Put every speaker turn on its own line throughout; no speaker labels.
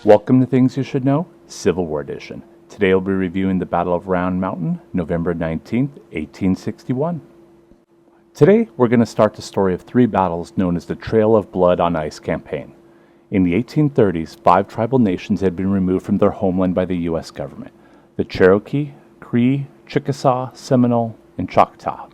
Welcome to Things You Should Know, Civil War Edition. Today we'll be reviewing the Battle of Round Mountain, November 19th, 1861. Today we're going to start the story of three battles known as the Trail of Blood on Ice campaign. In the 1830s, 5 tribal nations had been removed from their homeland by the U.S. government: the Cherokee, Cree, Chickasaw, Seminole, and Choctaw.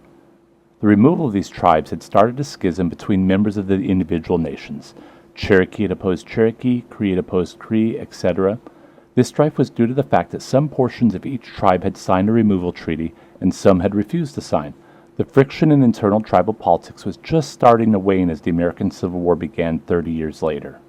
The removal of these tribes had started a schism between members of the individual nations. Cherokee had opposed Cherokee, Cree had opposed Cree, etc. This strife was due to the fact that some portions of each tribe had signed a removal treaty and some had refused to sign. The friction in internal tribal politics was just starting to wane as the American Civil War began 30 years later.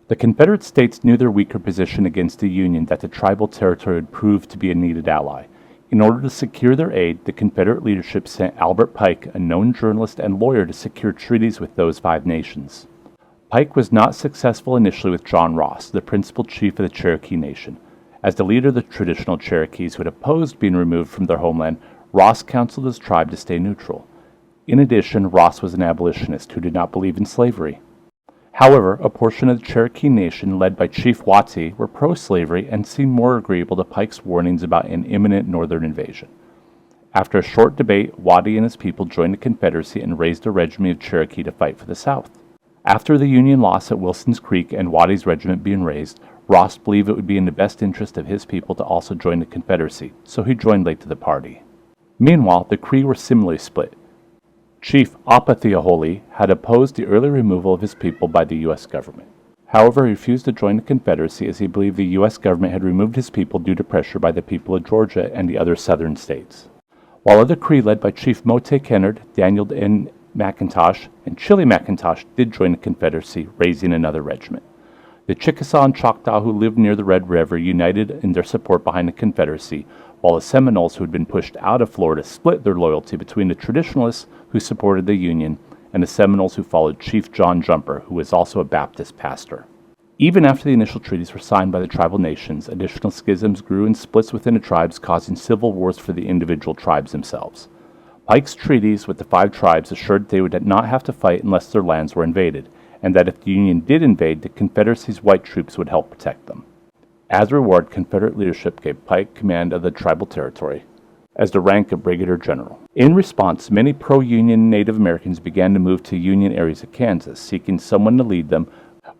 The Confederate States knew their weaker position against the Union, that the tribal territory would prove to be a needed ally. In order to secure their aid, the Confederate leadership sent Albert Pike, a known journalist and lawyer, to secure treaties with those 5 nations. Pike was not successful initially with John Ross, the principal chief of the Cherokee Nation. As the leader of the traditional Cherokees who had opposed being removed from their homeland, Ross counseled his tribe to stay neutral. In addition, Ross was an abolitionist who did not believe in slavery. However, a portion of the Cherokee Nation, led by Chief Watty, were pro-slavery and seemed more agreeable to Pike's warnings about an imminent northern invasion. After a short debate, Watty and his people joined the Confederacy and raised a regiment of Cherokee to fight for the South. After the Union loss at Wilson's Creek and Watty's regiment being raised, Ross believed it would be in the best interest of his people to also join the Confederacy, so he joined late to the party. Meanwhile, the Cree were similarly split. Chief Opathiahole had opposed the early removal of his people by the U.S. government. However, he refused to join the Confederacy as he believed the U.S. government had removed his people due to pressure by the people of Georgia and the other southern states. While other Cree led by Chief Mote Kennard, Daniel N. McIntosh, and Chili McIntosh did join the Confederacy, raising another regiment. The Chickasaw and Choctaw who lived near the Red River united in their support behind the Confederacy, while the Seminoles who had been pushed out of Florida split their loyalty between the traditionalists who supported the Union and the Seminoles who followed Chief John Jumper, who was also a Baptist pastor. Even after the initial treaties were signed by the tribal nations, additional schisms grew and splits within the tribes, causing civil wars for the individual tribes themselves. Pike's treaties with the 5 tribes assured they would not have to fight unless their lands were invaded, and that if the Union did invade, the Confederacy's white troops would help protect them. As a reward, Confederate leadership gave Pike command of the tribal territory as the rank of Brigadier General. In response, many pro-Union Native Americans began to move to Union areas of Kansas, seeking someone to lead them.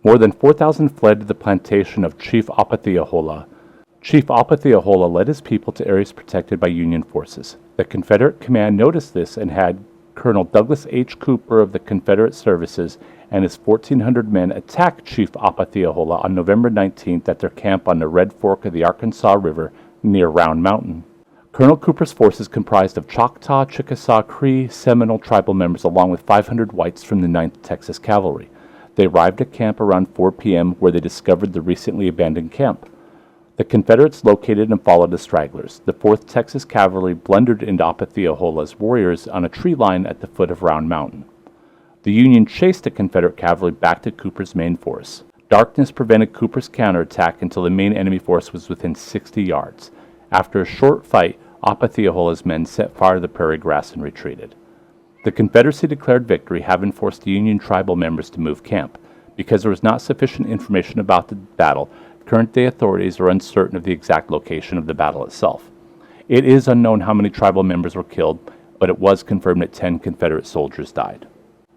More than 4,000 fled to the plantation of Chief Opathiahole. Chief Opathiahole led his people to areas protected by Union forces. The Confederate command noticed this and had Colonel Douglas H. Cooper of the Confederate Services and his 1,400 men attack Chief Opathiahole on November 19th at their camp on the Red Fork of the Arkansas River near Round Mountain. Colonel Cooper's forces comprised of Choctaw, Chickasaw, Cree, Seminole tribal members along with 500 whites from the 9th Texas Cavalry. They arrived at camp around 4 p.m. where they discovered the recently abandoned camp. The Confederates located and followed the stragglers. The 4th Texas Cavalry blundered into Opathiahole's warriors on a tree line at the foot of Round Mountain. The Union chased the Confederate cavalry back to Cooper's main force. Darkness prevented Cooper's counterattack until the main enemy force was within 60 yards. After a short fight, Opathiahole's men set fire to the prairie grass and retreated. The Confederacy declared victory, having forced the Union tribal members to move camp. Because there was not sufficient information about the battle, current-day authorities are uncertain of the exact location of the battle itself. It is unknown how many tribal members were killed, but it was confirmed that 10 Confederate soldiers died.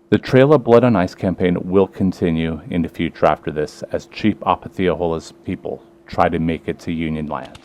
The Trail of Blood on Ice campaign will continue in the future after this, as Chief Opathiahole's people try to make it to Union lands.